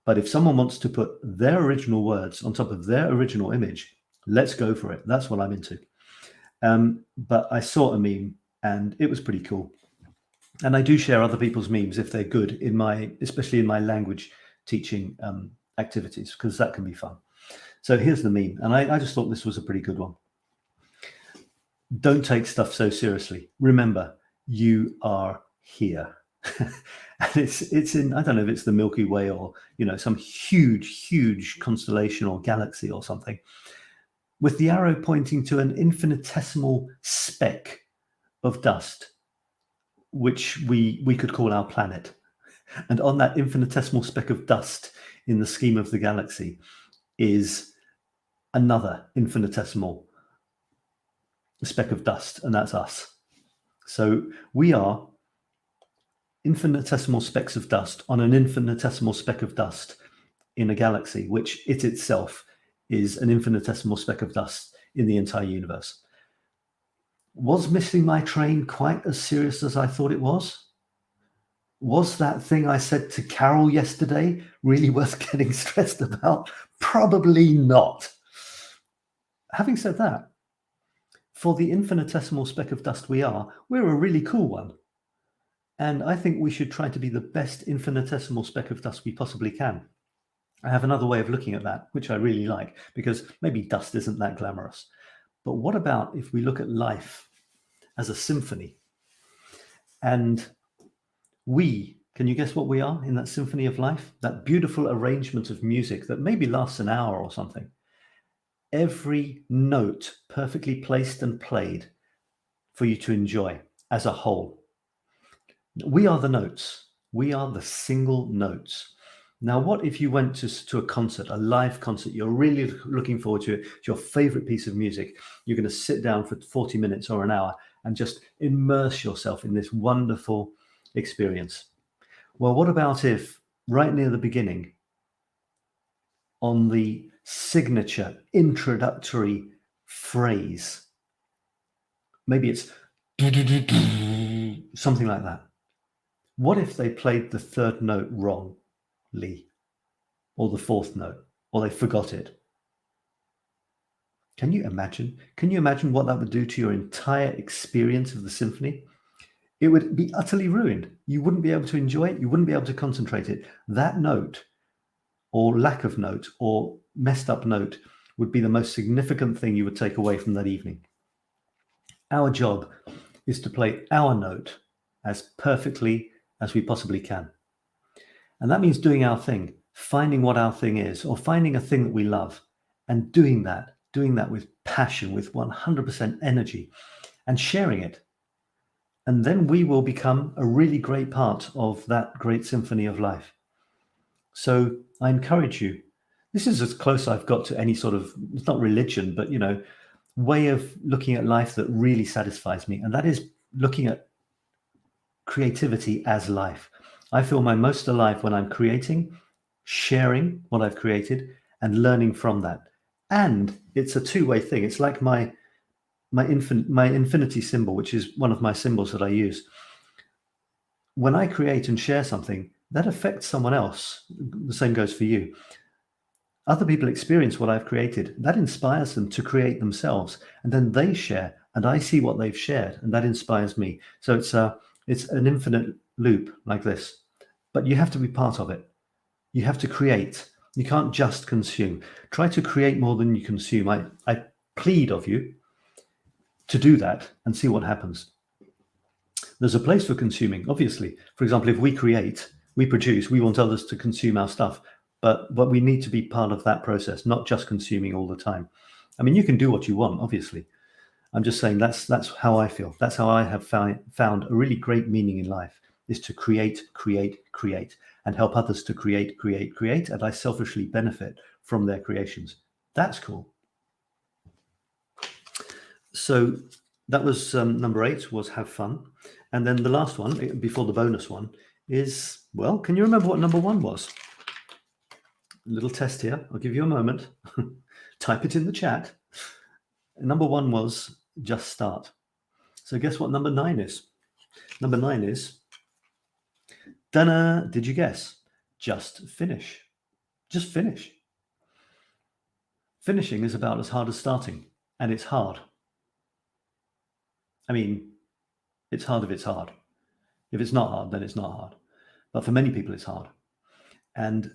But if someone wants to put their original words on top of their original image, let's go for it. That's what I'm into. But I saw a meme and it was pretty cool. And I do share other people's memes if they're good, especially in my language teaching activities, because that can be fun. So here's the meme, and I just thought this was a pretty good one. Don't take stuff so seriously. Remember, you are here. And it's in, I don't know if it's the Milky Way or some huge constellation or galaxy or something, with the arrow pointing to an infinitesimal speck of dust, which we could call our planet. And on that infinitesimal speck of dust in the scheme of the galaxy is another infinitesimal speck of dust, and that's us. So we are infinitesimal specks of dust on an infinitesimal speck of dust in a galaxy, which it itself is an infinitesimal speck of dust in the entire universe. Was missing my train quite as serious as I thought it was? Was that thing I said to Carol yesterday really worth getting stressed about? Probably not. Having said that, for the infinitesimal speck of dust we're a really cool one. And I think we should try to be the best infinitesimal speck of dust we possibly can. I have another way of looking at that, which I really like, because maybe dust isn't that glamorous. But what about if we look at life as a symphony? And can you guess what we are in that symphony of life? That beautiful arrangement of music that maybe lasts an hour or something. Every note perfectly placed and played for you to enjoy as a whole. We are the notes. We are the single notes. Now, what if you went to a concert, a live concert, you're really looking forward to it, it's your favorite piece of music, you're going to sit down for 40 minutes or an hour and just immerse yourself in this wonderful experience. Well, what about if right near the beginning, on the signature introductory phrase, maybe it's something like that. What if they played the third note wrongly, or the fourth note, or they forgot it? Can you imagine? Can you imagine what that would do to your entire experience of the symphony? It would be utterly ruined. You wouldn't be able to enjoy it. You wouldn't be able to concentrate it. That note, or lack of note, or messed up note, would be the most significant thing you would take away from that evening. Our job is to play our note as perfectly as we possibly can. And that means doing our thing, finding what our thing is, or finding a thing that we love, and doing that with passion, with 100% energy, and sharing it. And then we will become a really great part of that great symphony of life. So I encourage you. This is as close I've got to any sort of, it's not religion, but, way of looking at life that really satisfies me. And that is looking at creativity as life. I feel my most alive when I'm creating, sharing what I've created, and learning from that. And it's a two-way thing. It's like my infinity symbol, which is one of my symbols that I use. When I create and share something, that affects someone else. The same goes for you. Other people experience what I've created. That inspires them to create themselves. And then they share, and I see what they've shared, and that inspires me. So it's an infinite loop like this. But you have to be part of it. You have to create. You can't just consume. Try to create more than you consume. I plead of you to do that and see what happens. There's a place for consuming, obviously. For example, if we create, we produce, we want others to consume our stuff, but we need to be part of that process, not just consuming all the time. I mean, you can do what you want, obviously. I'm just saying that's how I feel. That's how I have found a really great meaning in life, is to create, and help others to create, and I selfishly benefit from their creations. That's cool. So that was number 8, was have fun. And then the last one, before the bonus one, is, well, can you remember what number 1 was? A little test here. I'll give you a moment. Type it in the chat. Number 1 was just start. So guess what number 9 is? Number 9 is, did you guess? Just finish. Just finish. Finishing is about as hard as starting, and it's hard. I mean, it's hard if it's hard. If it's not hard, then it's not hard. But for many people, it's hard. And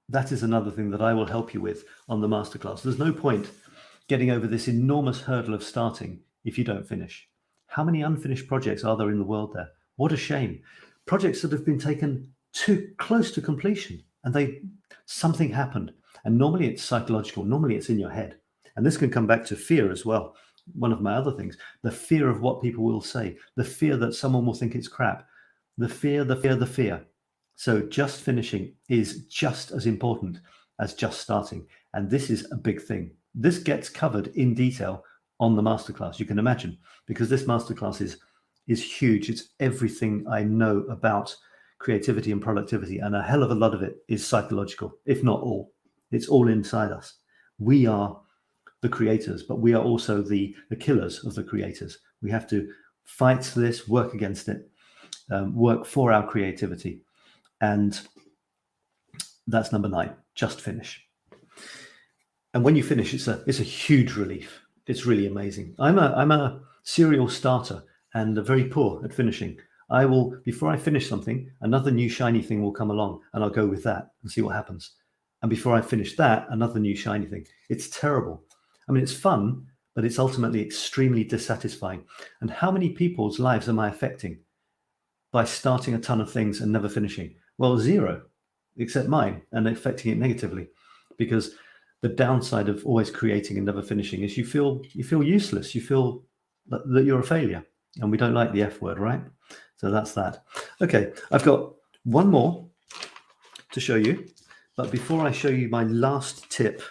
that is another thing that I will help you with on the masterclass. There's no point getting over this enormous hurdle of starting if you don't finish. How many unfinished projects are there in the world there? What a shame. Projects that have been taken too close to completion, and something happened. And normally it's psychological. Normally it's in your head. And this can come back to fear as well. One of my other things, the fear of what people will say, the fear that someone will think it's crap, the fear. So just finishing is just as important as just starting. And this is a big thing. This gets covered in detail on the masterclass, you can imagine, because this masterclass is huge. It's everything I know about creativity and productivity, and a hell of a lot of it is psychological, if not all. It's all inside us. We are the creators, but we are also the killers of the creators. We have to fight this, work against it, work for our creativity. And that's number 9, just finish. And when you finish, it's a huge relief. It's really amazing. I'm a serial starter and very poor at finishing. I will, before I finish something, another new shiny thing will come along and I'll go with that and see what happens. And before I finish that, another new shiny thing. It's terrible. I mean, it's fun, but it's ultimately extremely dissatisfying. And how many people's lives am I affecting by starting a ton of things and never finishing? Well, 0, except mine, and affecting it negatively. Because the downside of always creating and never finishing is you feel useless. You feel that you're a failure. And we don't like the F word, right? So that's that. Okay, I've got one more to show you. But before I show you my last tip,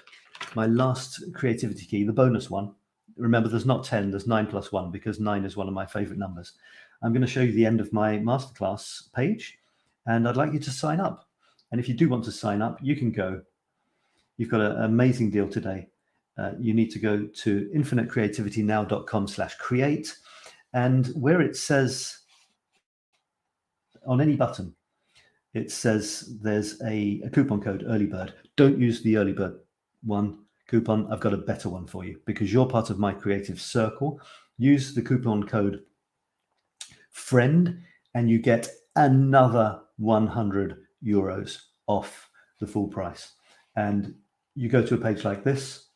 my last creativity key, the bonus one, remember there's not 10, there's 9 plus 1, because 9 is one of my favorite numbers. I'm going to show you the end of my masterclass page, and I'd like you to sign up. And if you do want to sign up, you can go. You've got an amazing deal today. You need to go to infinitecreativitynow.com/create, and where it says on any button, it says there's a coupon code, early bird. Don't use the early bird one coupon. I've got a better one for you because you're part of my creative circle. Use the coupon code friend and you get another €100 off the full price. And you go to a page like this.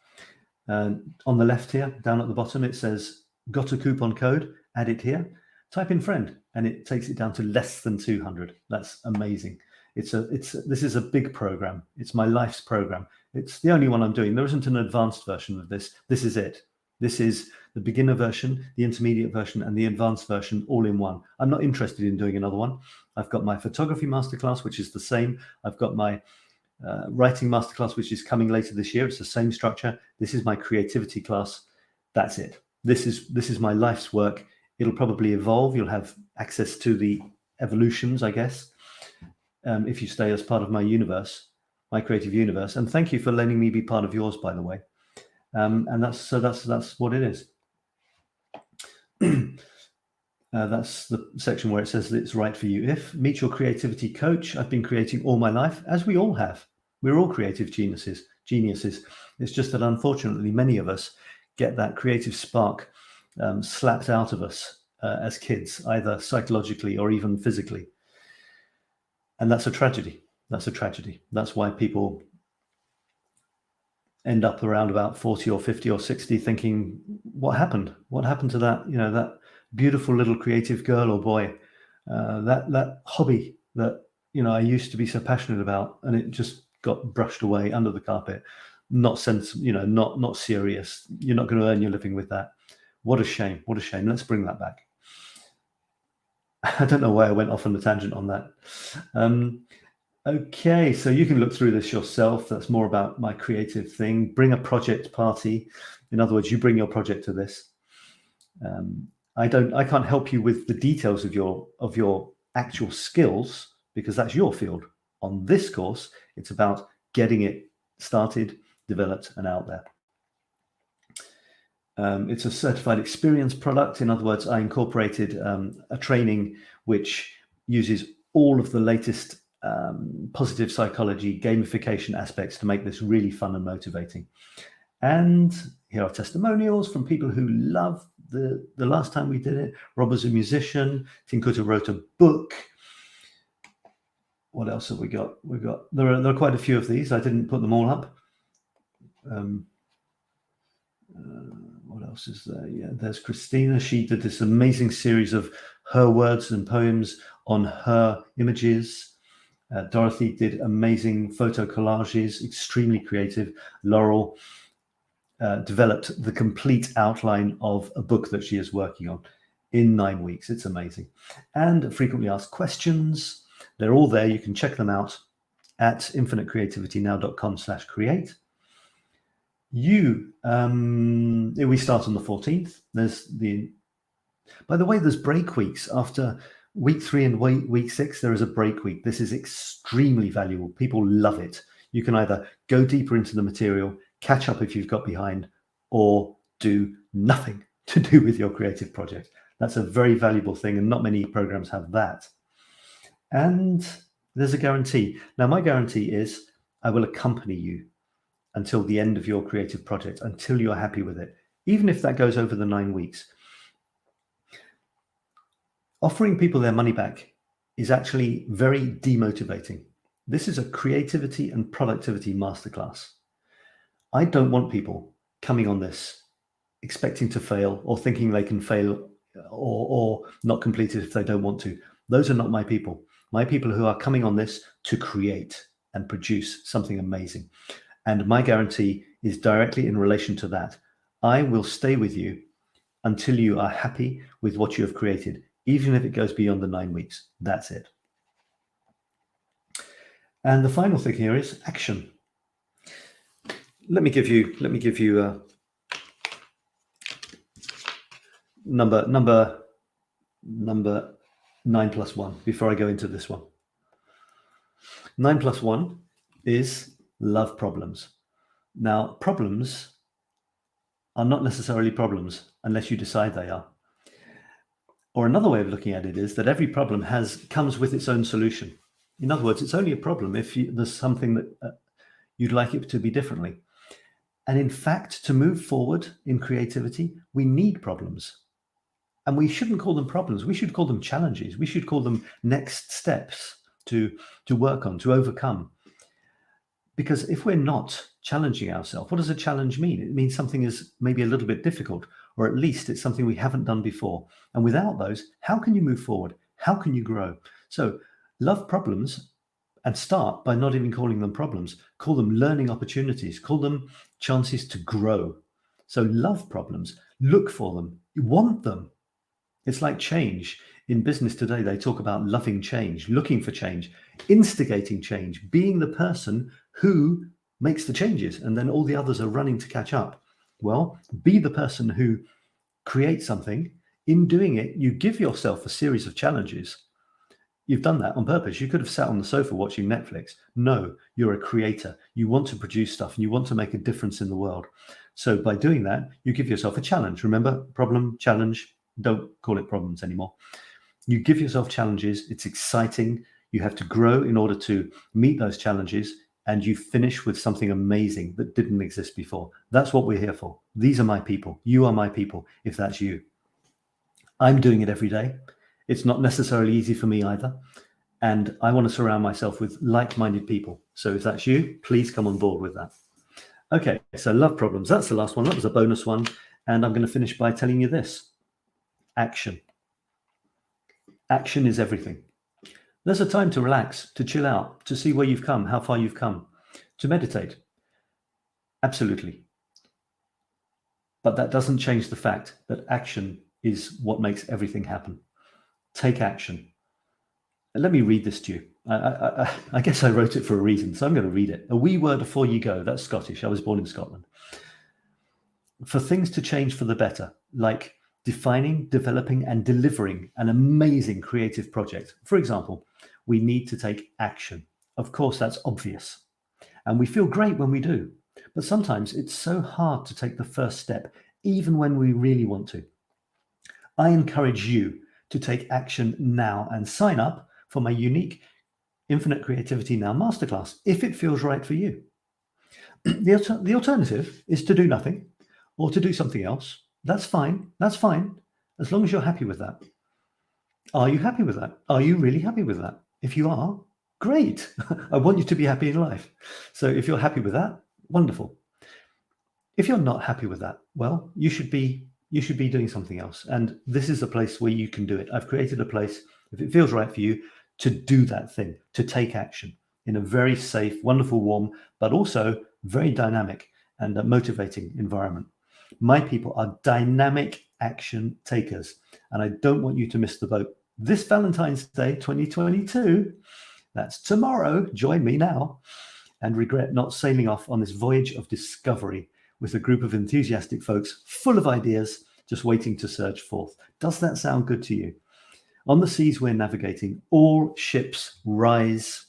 On the left here, down at the bottom, it says, got a coupon code, add it here. Type in friend and it takes it down to less than 200. That's amazing. This is a big program. It's my life's program. It's the only one I'm doing. There isn't an advanced version of this. This is it. This is the beginner version, the intermediate version, and the advanced version all in one. I'm not interested in doing another one. I've got my photography masterclass, which is the same. I've got my writing masterclass, which is coming later this year. It's the same structure. This is my creativity class. That's it. This is my life's work. It'll probably evolve. You'll have access to the evolutions, I guess, if you stay as part of my universe, my creative universe. And thank you for letting me be part of yours, by the way. And that's what it is. That's the section where it says that it's right for you. If meet your creativity coach. I've been creating all my life, as we all have. We're all creative geniuses. It's just that unfortunately, many of us get that creative spark slapped out of us as kids, either psychologically or even physically. And that's a tragedy. That's a tragedy. That's why people end up around about 40 or 50 or 60 thinking, what happened? What happened to that, that beautiful little creative girl or boy, that hobby that, I used to be so passionate about, and it just got brushed away under the carpet. Not serious. You're not going to earn your living with that. What a shame. What a shame. Let's bring that back. I don't know why I went off on a tangent on that. Okay, so you can look through this yourself. That's more about my creative thing. Bring a project party. In other words, you bring your project to this. I can't help you with the details of your actual skills because that's your field. On this course, it's about getting it started, developed, and out there. It's a certified experience product. In other words, I incorporated a training which uses all of the latest positive psychology, gamification aspects to make this really fun and motivating. And here are testimonials from people who love the last time we did it. Rob was a musician. Tinkuta wrote a book. What else have we got? There are quite a few of these. I didn't put them all up. What else is there? Yeah, there's Christina. She did this amazing series of her words and poems on her images. Dorothy did amazing photo collages, extremely creative. Laurel developed the complete outline of a book that she is working on in 9 weeks. It's amazing. And frequently asked questions. They're all there. You can check them out at infinitecreativitynow.com/create. We start on the 14th. By the way, there's break weeks after Week 3 and week 6, there is a break week. This is extremely valuable. People love it. You can either go deeper into the material, catch up if you've got behind, or do nothing to do with your creative project. That's a very valuable thing, and not many programs have that. And there's a guarantee. Now, my guarantee is I will accompany you until the end of your creative project, until you're happy with it, even if that goes over the 9 weeks. Offering people their money back is actually very demotivating. This is a creativity and productivity masterclass. I don't want people coming on this expecting to fail or thinking they can fail or not complete it if they don't want to. Those are not my people. My people who are coming on this to create and produce something amazing. And my guarantee is directly in relation to that. I will stay with you until you are happy with what you have created, even if it goes beyond the 9 weeks. That's it. And the final thing here is action. Let me give you number 9 plus 1 before I go into this one. 9 plus 1 is love problems. Now, problems are not necessarily problems unless you decide they are. Or another way of looking at it is that every problem comes with its own solution. In other words, it's only a problem if there's something that you'd like it to be differently. And in fact, to move forward in creativity, we need problems. And we shouldn't call them problems. We should call them challenges. We should call them next steps to work on, to overcome. Because if we're not challenging ourselves, what does a challenge mean? It means something is maybe a little bit difficult, or at least it's something we haven't done before. And without those, how can you move forward? How can you grow? So love problems and start by not even calling them problems. Call them learning opportunities. Call them chances to grow. So love problems. Look for them. You want them. It's like change. In business today, they talk about loving change, looking for change, instigating change, being the person who makes the changes, and then all the others are running to catch up. Well, be the person who creates something. In doing it, you give yourself a series of challenges. You've done that on purpose. You could have sat on the sofa watching Netflix. No, you're a creator. You want to produce stuff and you want to make a difference in the world. So by doing that, you give yourself a challenge. Remember, problem, challenge. Don't call it problems anymore. You give yourself challenges. It's exciting. You have to grow in order to meet those challenges, and you finish with something amazing that didn't exist before. That's what we're here for. These are my people. You are my people, if that's you. I'm doing it every day. It's not necessarily easy for me either. And I want to surround myself with like-minded people. So if that's you, please come on board with that. Okay, so love problems. That's the last one. That was a bonus one. And I'm going to finish by telling you this. Action. Action is everything. There's a time to relax, to chill out, to see where you've come, how far you've come, to meditate. Absolutely. But that doesn't change the fact that action is what makes everything happen. Take action. Let me read this to you. I guess I wrote it for a reason, so I'm going to read it. A wee word afore ye go. That's Scottish. I was born in Scotland. For things to change for the better, like defining, developing, and delivering an amazing creative project. For example, we need to take action. Of course, that's obvious. And we feel great when we do. But sometimes it's so hard to take the first step, even when we really want to. I encourage you to take action now and sign up for my unique Infinite Creativity Now Masterclass, if it feels right for you. The alternative is to do nothing or to do something else. That's fine. That's fine. As long as you're happy with that. Are you happy with that? Are you really happy with that? If you are, great. I want you to be happy in life. So if you're happy with that, wonderful. If you're not happy with that, well, you should be doing something else. And this is a place where you can do it. I've created a place, if it feels right for you, to do that thing, to take action in a very safe, wonderful, warm, but also very dynamic and motivating environment. My people are dynamic action takers, and I don't want you to miss the boat. This Valentine's Day 2022, that's tomorrow, join me now, and regret not sailing off on this voyage of discovery with a group of enthusiastic folks full of ideas, just waiting to surge forth. Does that sound good to you? On the seas we're navigating, all ships rise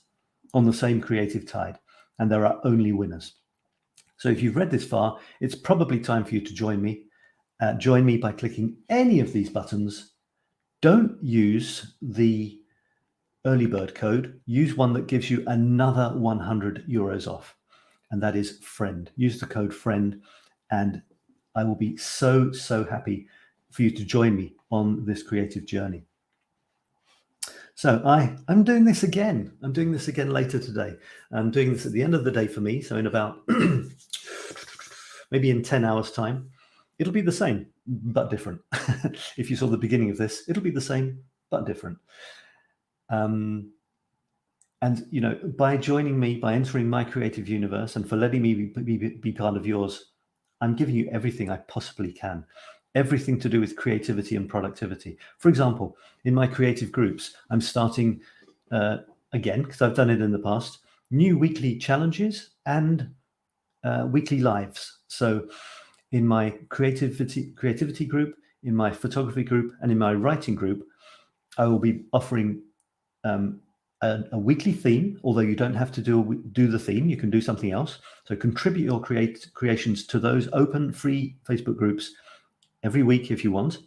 on the same creative tide, and there are only winners. So if you've read this far, it's probably time for you to join me. Join me by clicking any of these buttons. Don't use the early bird code. Use one that gives you another €100 off, and that is FRIEND. Use the code FRIEND, and I will be so happy for you to join me on this creative journey. So I'm doing this again. I'm doing this again later today. I'm doing this at the end of the day for me. So in about maybe in 10 hours time, it'll be the same, but different. If you saw the beginning of this, it'll be the same, but different. And, you know, by joining me, by entering my creative universe, and for letting me be part of yours, I'm giving you everything I possibly can. Everything to do with creativity and productivity. For example, in my creative groups, I'm starting, again, because I've done it in the past, new weekly challenges and weekly lives. So in my creativity group, in my photography group, and in my writing group, I will be offering a weekly theme, although you don't have to do the theme, you can do something else. So contribute your creations to those open, free Facebook groups every week if you want.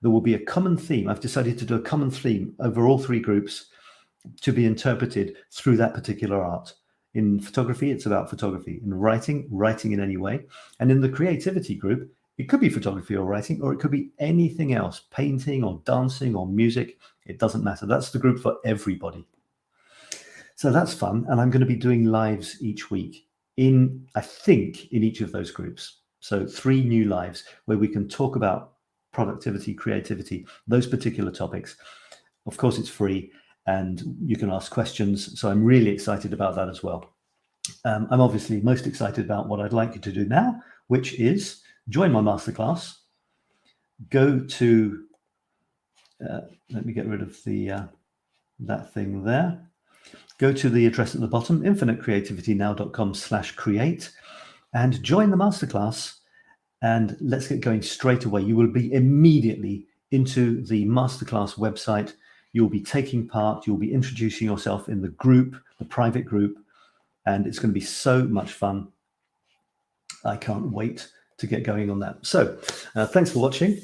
There will be a common theme. I've decided to do a common theme over all three groups to be interpreted through that particular art. In photography, it's about photography. In writing in any way. And in the creativity group, it could be photography or writing, or it could be anything else, painting or dancing or music. It doesn't matter. That's the group for everybody. So that's fun. And I'm going to be doing lives each week I think, in each of those groups. So 3 new lives where we can talk about productivity, creativity, those particular topics. Of course, it's free and you can ask questions. So I'm really excited about that as well. I'm obviously most excited about what I'd like you to do now, which is join my masterclass. Go to, let me get rid of that thing there. Go to the address at the bottom, infinitecreativitynow.com/create, and join the masterclass. And let's get going straight away. You will be immediately into the masterclass website. You'll be taking part. You'll be introducing yourself in the group, the private group, and it's going to be so much fun. I can't wait to get going on that. So thanks for watching.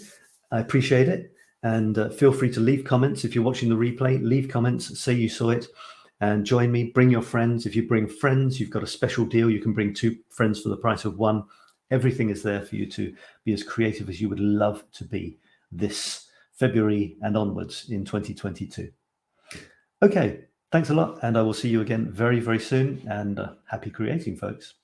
I appreciate it. And feel free to leave comments. If you're watching the replay, leave comments, say you saw it, and join me. Bring your friends. If you bring friends, you've got a special deal. You can bring 2 friends for the price of 1. Everything is there for you to be as creative as you would love to be this February and onwards in 2022. Okay, thanks a lot. And I will see you again very, very soon. And happy creating, folks.